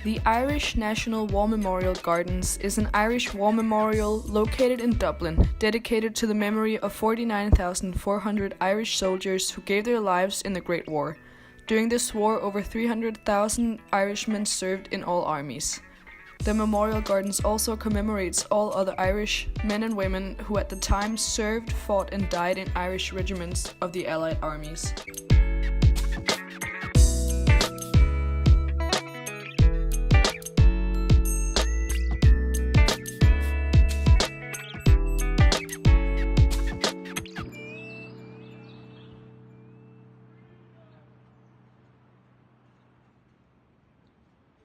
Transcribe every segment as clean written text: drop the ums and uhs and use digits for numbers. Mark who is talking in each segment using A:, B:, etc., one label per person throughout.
A: The Irish National War Memorial Gardens is an Irish war memorial located in Dublin, dedicated to the memory of 49,400 Irish soldiers who gave their lives in the Great War. During this war, over 300,000 Irishmen served in all armies. The Memorial Gardens also commemorates all other Irish men and women who at the time served, fought and died in Irish regiments of the Allied armies.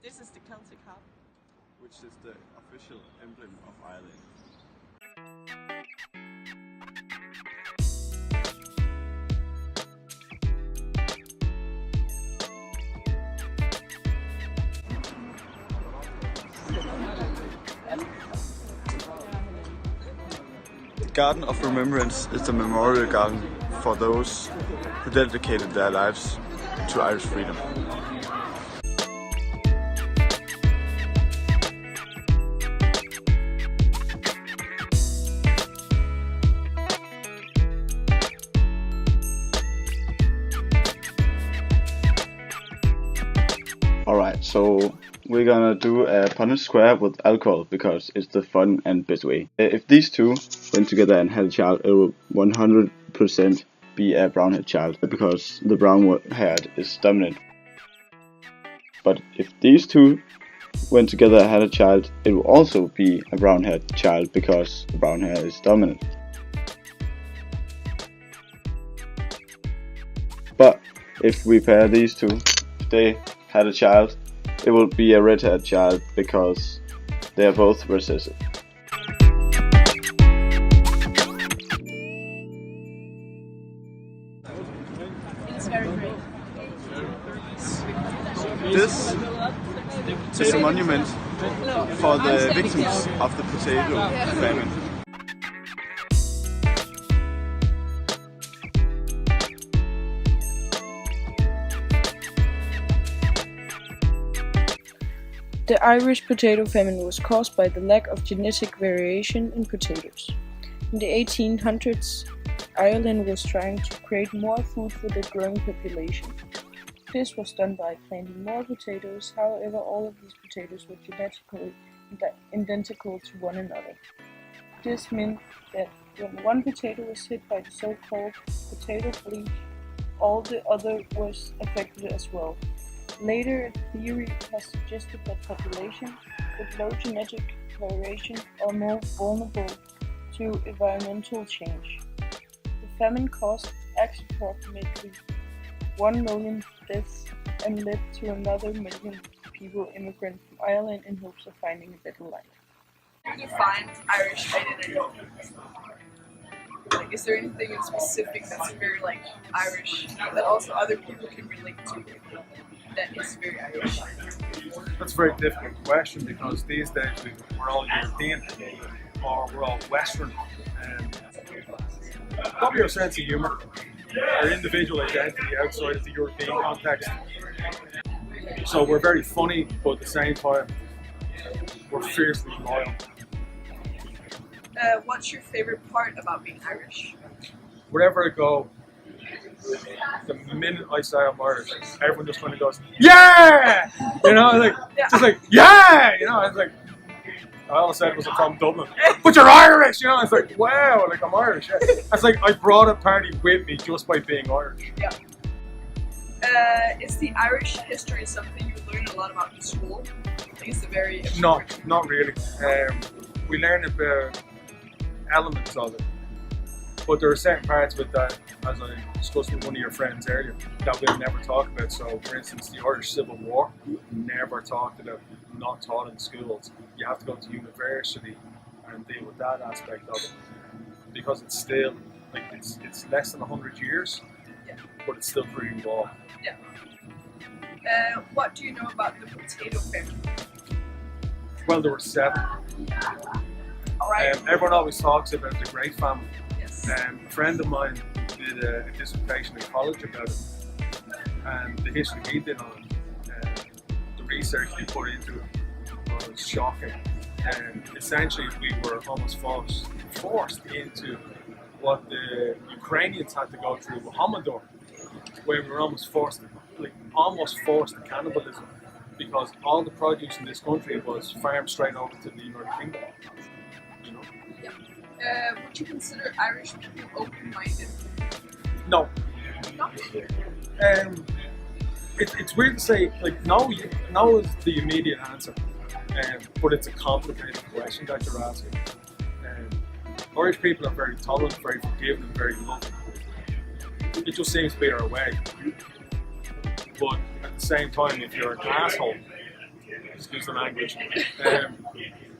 B: This is the Celtic hat,
C: which is the official emblem of Ireland. The Garden of Remembrance is the memorial garden for those who dedicated their lives to Irish freedom. Alright, so we're gonna do a Punnett square with alcohol because it's the fun and best way. If these two went together and had a child, it will 100% be a brown haired child because the brown haired is dominant. But if these two went together and had a child, it will also be a brown haired child because the brown hair is dominant. But if we pair these two, if they had a child, it will be a red-haired child because they are both recessive.
B: it's very great.
C: This is a monument for the victims of the potato famine.
D: The Irish potato famine was caused by the lack of genetic variation in potatoes. In the 1800s, Ireland was trying to create more food for the growing population. This was done by planting more potatoes, however all of these potatoes were genetically identical to one another. This meant that when one potato was hit by the so-called potato bleach, all the other was affected as well. Later, a theory has suggested that populations with low genetic variation are more vulnerable to environmental change. The famine caused approximately 1 million deaths and led to another million people immigrant from Ireland in hopes of finding a better life.
A: How do you find Irish identity? Like, is there anything in specific that's very Irish that also other people can relate to that is very Irish?
E: That's a very difficult question because these days we're all European or we're all Western. Probably our sense of humour, our individual identity outside of the European context. So we're very funny, but at the same time, we're fiercely loyal.
A: What's your favorite part about being Irish?
E: Wherever I go, the minute I say I'm Irish, everyone just kind of goes, yeah! You know, just like, yeah! You know, it's like, I always said it was from Dublin, but you're Irish! You know, it's like, wow, like I'm Irish. Yeah. It's like I brought a party with me just by being Irish.
A: Yeah. Is the Irish history something you learn a lot about in school? I think it's a very
E: Not really. We learn about elements of it. But there are certain parts with that, as I discussed with one of your friends earlier, that we'll never talk about. So, for instance, the Irish Civil War, never talked about, not taught in schools. You have to go to university and deal with that aspect of it. Because it's still, it's less than 100 years, but it's still pretty involved.
A: Yeah. What do you know about the potato famine?
E: Well, there were 7.
A: Alright.
E: Everyone always talks about the Great Famine.
A: Yes.
E: A friend of mine did a dissertation in college about it, and the history he did on it. The research we put into it was shocking. And essentially, we were almost forced into what the Ukrainians had to go through with Holodomor, where we were almost forced to cannibalism, because all the produce in this country was farmed straight over to the United Kingdom. You know?
B: Would you consider Irish people open-minded?
E: No.
B: Not?
E: It's weird to say, like, no is the immediate answer, but it's a complicated question that you're asking. Irish people are very tolerant, very forgiving, and very loving. It just seems to be our way. But at the same time, if you're an asshole, excuse the language,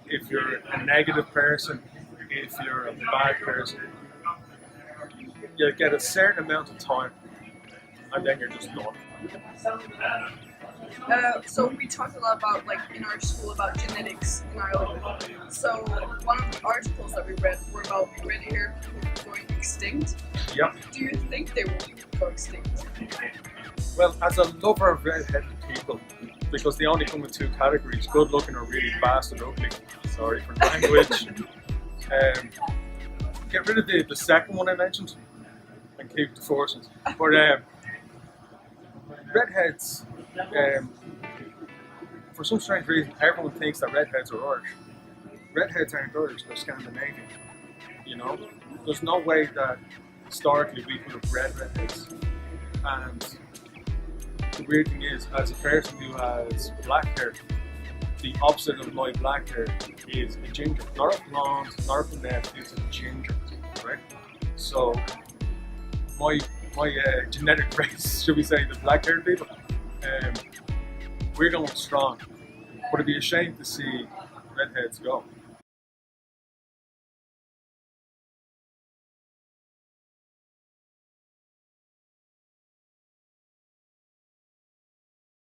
E: if you're a negative person, if you're a bad person, you get a certain amount of time, and then you're just done.
B: So we talked a lot about, like, in our school about genetics in Ireland. So one of the articles that we read were about red-haired people going extinct.
E: Yep.
B: Do you think they will go extinct?
E: Well, as a lover of red-headed people, because they only come in two categories, good looking or really bastard ugly. Sorry for language. Get rid of the second one I mentioned and keep the first one. But redheads, for some strange reason, everyone thinks that redheads are Irish. Redheads aren't Irish, they're Scandinavian. You know? There's no way that historically we could have bred redheads. And the weird thing is, as a person who has black hair, the opposite of my black hair is a ginger. Not a blonde, not a brunette, it's a ginger, right? So my genetic race, should we say, the black haired people, we're going strong. But it'd be a shame to see redheads go.